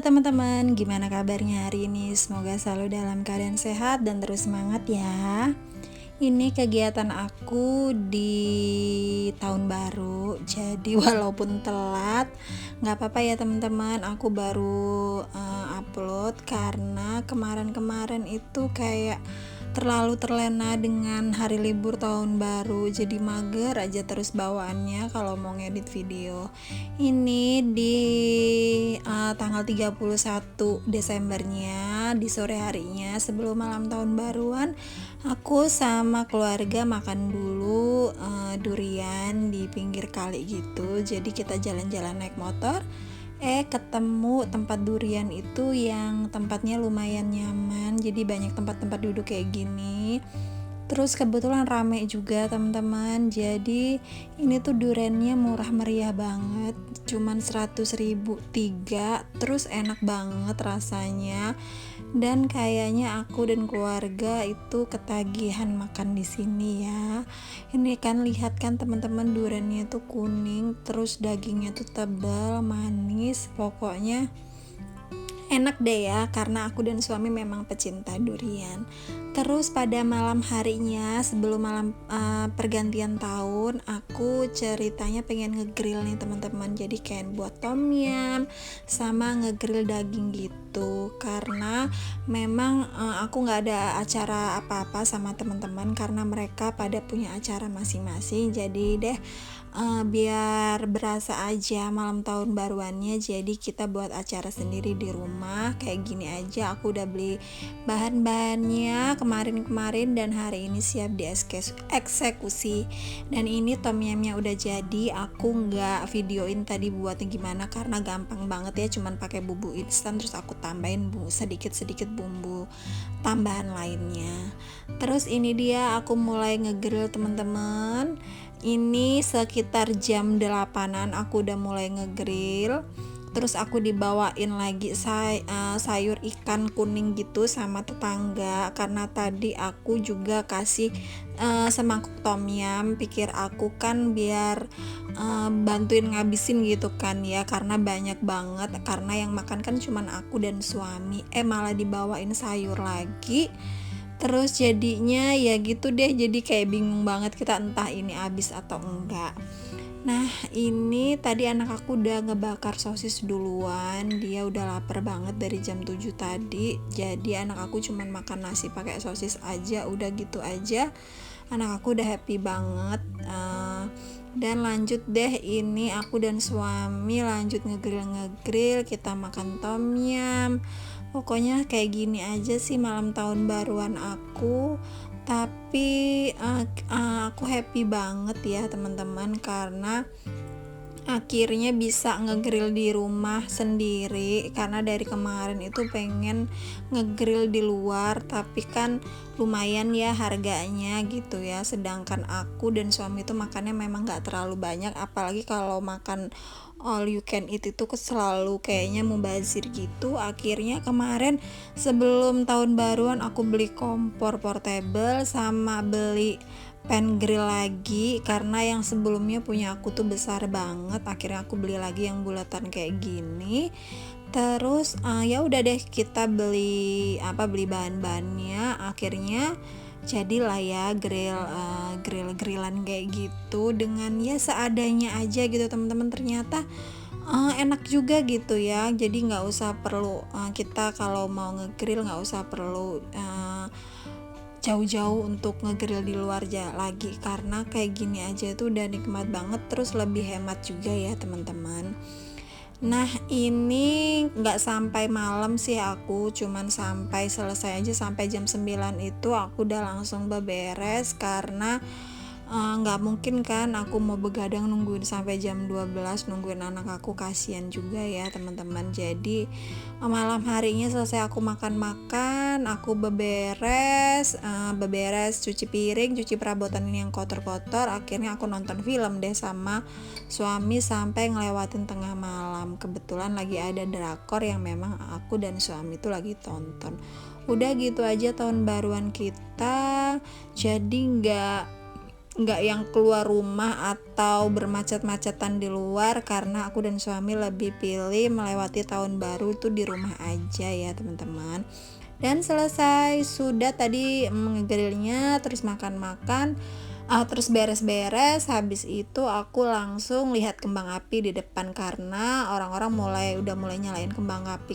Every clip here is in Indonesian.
teman-teman, gimana kabarnya hari ini? Semoga selalu dalam keadaan sehat dan terus semangat ya. Ini kegiatan aku di tahun baru, jadi walaupun telat, nggak apa-apa ya teman-teman. Aku baru upload karena kemarin-kemarin itu kayak terlalu terlena dengan hari libur tahun baru, jadi mager aja terus bawaannya kalau mau ngedit video. Ini di tanggal 31 Desembernya, di sore harinya sebelum malam tahun baruan, aku sama keluarga makan dulu durian di pinggir kali gitu. Jadi kita jalan-jalan naik motor, ketemu tempat durian itu yang tempatnya lumayan nyaman, jadi banyak tempat-tempat duduk kayak gini. Terus kebetulan rame juga teman-teman, jadi ini tuh duriannya murah meriah banget, cuman 100.000 3, terus enak banget rasanya. Dan kayaknya aku dan keluarga itu ketagihan makan di sini ya. Ini kan lihat kan teman-teman, duriannya tuh kuning, terus dagingnya tuh tebal, manis, pokoknya enak deh ya, karena aku dan suami memang pecinta durian. Terus pada malam harinya sebelum malam pergantian tahun, aku ceritanya pengen ngegrill nih teman-teman. Jadi kayak buat tom yum sama ngegrill daging gitu, karena memang aku nggak ada acara apa-apa sama teman-teman karena mereka pada punya acara masing-masing. Jadi deh biar berasa aja malam tahun baruannya, jadi kita buat acara sendiri di rumah kayak gini aja. Aku udah beli bahan-bahannya kemarin-kemarin dan hari ini siap dieksekusi. Dan ini tom yumnya udah jadi, aku nggak videoin tadi buatnya gimana karena gampang banget ya, cuman pakai bumbu instan terus aku tambahin sedikit-sedikit bumbu tambahan lainnya. Terus ini dia aku mulai ngegrill teman-teman. Ini sekitar jam 8-an aku udah mulai ngegrill. Terus aku dibawain lagi sayur ikan kuning gitu sama tetangga, karena tadi aku juga kasih semangkuk tom yum. Pikir aku kan biar bantuin ngabisin gitu kan ya, karena banyak banget, karena yang makan kan cuman aku dan suami, malah dibawain sayur lagi. Terus jadinya ya gitu deh, jadi kayak bingung banget kita entah ini habis atau enggak. Nah ini tadi anak aku udah ngebakar sosis duluan, dia udah lapar banget dari jam 7 tadi. Jadi anak aku cuman makan nasi pakai sosis aja, udah gitu aja. Anak aku udah happy banget. Dan lanjut deh, ini aku dan suami lanjut ngegrill, kita makan tom yum. Pokoknya kayak gini aja sih malam tahun baruan aku. Tapi aku happy banget ya teman-teman, karena akhirnya bisa ngegrill di rumah sendiri, karena dari kemarin itu pengen ngegrill di luar tapi kan lumayan ya harganya gitu ya, sedangkan aku dan suami itu makannya memang gak terlalu banyak, apalagi kalau makan all you can eat itu selalu kayaknya mubazir gitu. Akhirnya kemarin sebelum tahun baruan aku beli kompor portable sama beli pan grill lagi, karena yang sebelumnya punya aku tuh besar banget. Akhirnya aku beli lagi yang bulatan kayak gini. Terus ya udah deh kita beli bahan-bahannya, akhirnya jadilah ya grillan kayak gitu dengan ya seadanya aja gitu teman-teman. Ternyata enak juga gitu ya, jadi nggak usah perlu kita kalau mau ngegrill nggak usah perlu jauh-jauh untuk ngegrill di luar lagi, karena kayak gini aja tuh udah nikmat banget, terus lebih hemat juga ya teman-teman. Nah ini gak sampai malam sih, aku cuman sampai selesai aja sampai jam 9 itu aku udah langsung beberes, karena nggak mungkin kan aku mau begadang nungguin sampai jam 12 nungguin anak aku, kasihan juga ya teman-teman. Jadi malam harinya selesai aku makan-makan, aku beberes, cuci piring, cuci perabotan ini yang kotor-kotor. Akhirnya aku nonton film deh sama suami sampai ngelewatin tengah malam. Kebetulan lagi ada drakor yang memang aku dan suami itu lagi tonton. Udah gitu aja tahun baruan kita, jadi nggak yang keluar rumah atau bermacet-macetan di luar, karena aku dan suami lebih pilih melewati tahun baru itu di rumah aja ya teman-teman. Dan selesai sudah tadi ngegrillnya, terus makan-makan, terus beres-beres. Habis itu aku langsung lihat kembang api di depan, karena orang-orang udah mulai nyalain kembang api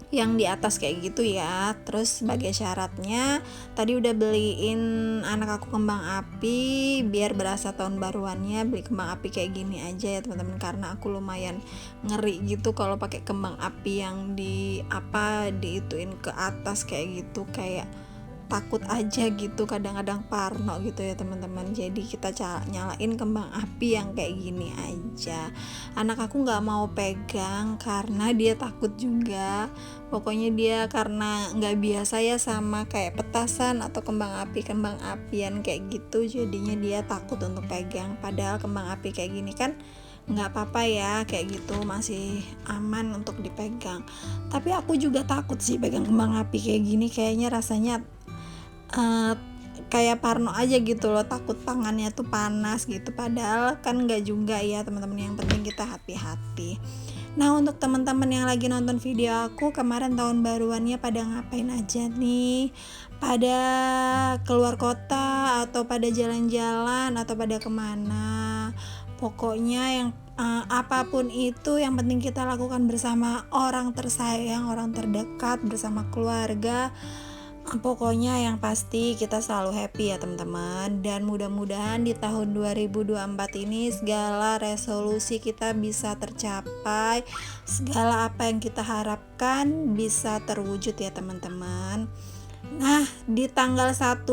yang di atas kayak gitu ya. Terus sebagai syaratnya tadi udah beliin anak aku kembang api biar berasa tahun baruannya, beli kembang api kayak gini aja ya teman-teman, karena aku lumayan ngeri gitu kalau pakai kembang api yang diituin ke atas kayak gitu, kayak takut aja gitu, kadang-kadang parno gitu ya teman-teman. Jadi kita nyalain kembang api yang kayak gini aja. Anak aku nggak mau pegang karena dia takut juga. Pokoknya dia karena nggak biasa ya sama kayak petasan atau kembang apian kayak gitu, jadinya dia takut untuk pegang. Padahal kembang api kayak gini kan nggak apa-apa ya, kayak gitu masih aman untuk dipegang. Tapi aku juga takut sih pegang kembang api kayak gini, kayaknya rasanya kayak parno aja gitu loh, takut tangannya tuh panas gitu. Padahal kan nggak juga ya teman-teman, yang penting kita hati-hati. Nah, untuk teman-teman yang lagi nonton video aku kemarin tahun baruannya pada ngapain aja nih? Pada keluar kota atau pada jalan-jalan atau pada kemana? Pokoknya yang apapun itu yang penting kita lakukan bersama orang tersayang, orang terdekat, bersama keluarga. Pokoknya yang pasti kita selalu happy ya teman-teman. Dan mudah-mudahan di tahun 2024 ini segala resolusi kita bisa tercapai, segala apa yang kita harapkan bisa terwujud ya teman-teman. Nah, di tanggal 1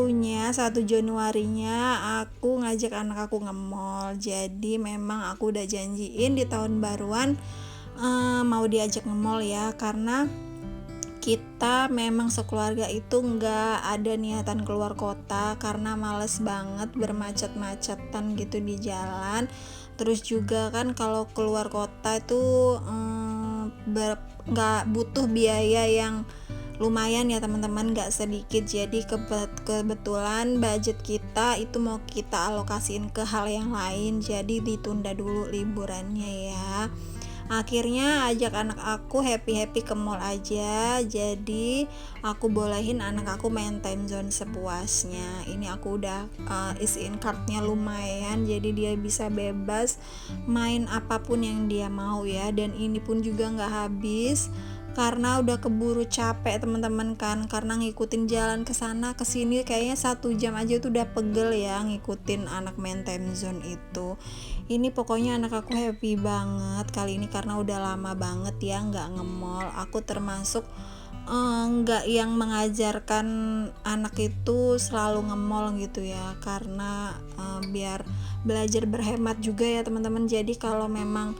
Januarinya aku ngajak anak aku nge-mall. Jadi memang aku udah janjiin di tahun baruan mau diajak nge-mall ya, karena kita memang sekeluarga itu nggak ada niatan keluar kota karena males banget bermacet-macetan gitu di jalan. Terus juga kan kalau keluar kota itu nggak butuh biaya yang lumayan ya teman-teman, nggak sedikit. Jadi kebetulan budget kita itu mau kita alokasiin ke hal yang lain, jadi ditunda dulu liburannya ya. Akhirnya ajak anak aku happy ke mall aja. Jadi aku bolehin anak aku main time zone sepuasnya. Ini aku udah isiin kartunya lumayan, jadi dia bisa bebas main apapun yang dia mau ya. Dan ini pun juga nggak habis karena udah keburu capek teman-teman kan, karena ngikutin jalan ke sana ke sini kayaknya 1 jam aja tuh udah pegel ya ngikutin anak main time zone itu. Ini pokoknya anak aku happy banget kali ini karena udah lama banget ya nggak nge-mall. Aku termasuk nggak yang mengajarkan anak itu selalu nge-mall gitu ya, karena biar belajar berhemat juga ya teman-teman. Jadi kalau memang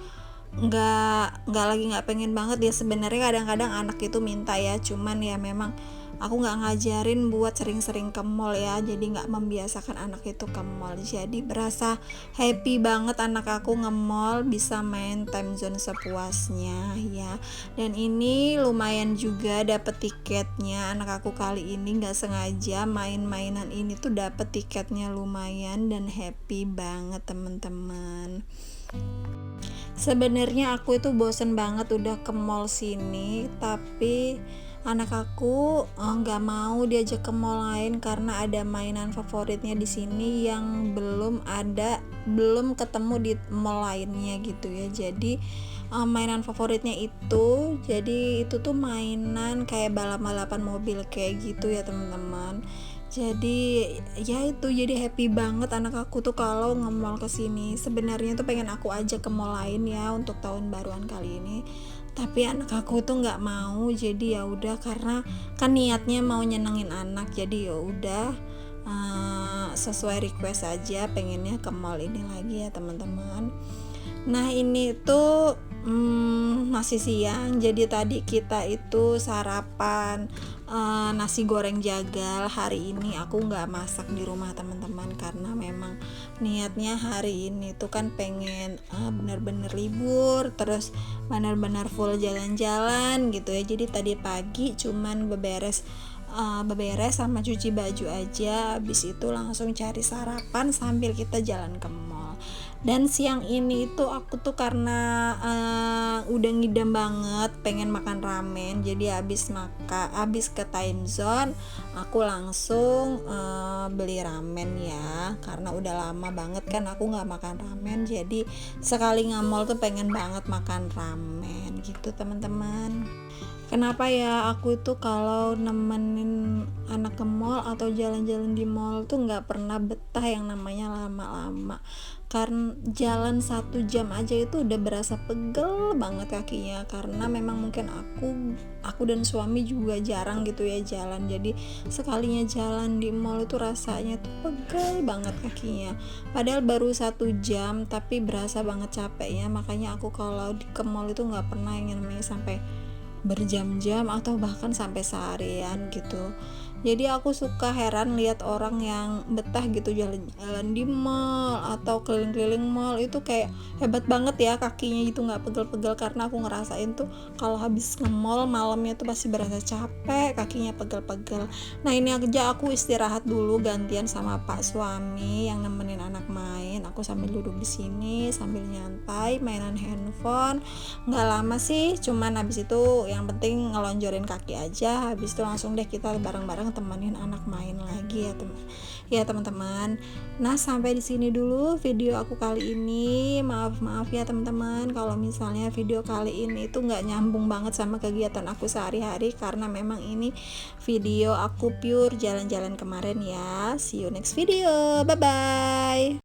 nggak pengen banget ya, sebenarnya kadang-kadang anak itu minta ya, cuman ya memang aku nggak ngajarin buat sering-sering ke mall ya, jadi nggak membiasakan anak itu ke mall. Jadi berasa happy banget anak aku nge-mall bisa main time zone sepuasnya ya. Dan ini lumayan juga dapet tiketnya. Anak aku kali ini nggak sengaja main-mainan ini tuh dapet tiketnya lumayan dan happy banget teman-teman. Sebenarnya aku itu bosen banget udah ke mall sini, tapi anak aku nggak mau diajak ke mall lain karena ada mainan favoritnya di sini yang belum ketemu di mall lainnya gitu ya. Jadi mainan favoritnya itu, jadi itu tuh mainan kayak balap-balapan mobil kayak gitu ya teman-teman. Jadi ya itu, jadi happy banget anak aku tuh kalau nge-mall kesini. Sebenarnya tuh pengen aku ajak ke mall lain ya untuk tahun baruan kali ini, tapi anak aku tuh nggak mau. Jadi ya udah, karena kan niatnya mau nyenengin anak, jadi ya udah sesuai request aja pengennya ke mall ini lagi ya teman-teman. Nah ini tuh masih siang, jadi tadi kita itu sarapan nasi goreng jagal. Hari ini aku nggak masak di rumah teman-teman, karena memang niatnya hari ini tuh kan pengen bener-bener libur, terus bener-bener full jalan-jalan gitu ya. Jadi tadi pagi cuman beberes beberes sama cuci baju aja, habis itu langsung cari sarapan sambil kita jalan ke mall. Dan siang ini tuh aku tuh karena udah ngidam banget pengen makan ramen, jadi habis ke time zone aku langsung beli ramen ya, karena udah lama banget kan aku nggak makan ramen, jadi sekali nge-mall tuh pengen banget makan ramen gitu teman-teman. Kenapa ya aku itu kalau nemenin anak ke mall atau jalan-jalan di mall tuh nggak pernah betah yang namanya lama-lama, karena jalan 1 jam aja itu udah berasa pegel banget kakinya, karena memang mungkin aku dan suami juga jarang gitu ya jalan, jadi sekalinya jalan di mall itu rasanya tuh pegel banget kakinya, padahal baru 1 jam tapi berasa banget capeknya. Makanya aku kalau ke mall itu nggak pernah yang namanya sampai berjam-jam atau bahkan sampai seharian gitu. Jadi aku suka heran lihat orang yang betah gitu jalan-jalan di mall atau keliling-keliling mall, itu kayak hebat banget ya kakinya gitu nggak pegel-pegel, karena aku ngerasain tuh kalau habis nge-mall malamnya tuh pasti berasa capek, kakinya pegel-pegel. Nah ini aja aku istirahat dulu gantian sama Pak suami yang nemenin anak main, aku sambil duduk di sini sambil nyantai mainan handphone. Nggak lama sih, cuman habis itu yang penting ngelonjorin kaki aja, habis itu langsung deh kita bareng-bareng temenin anak main lagi ya teman-teman. Nah sampai di sini dulu video aku kali ini. Maaf ya teman-teman kalau misalnya video kali ini itu nggak nyambung banget sama kegiatan aku sehari-hari, karena memang ini video aku pure jalan-jalan kemarin ya. See you next video, bye bye.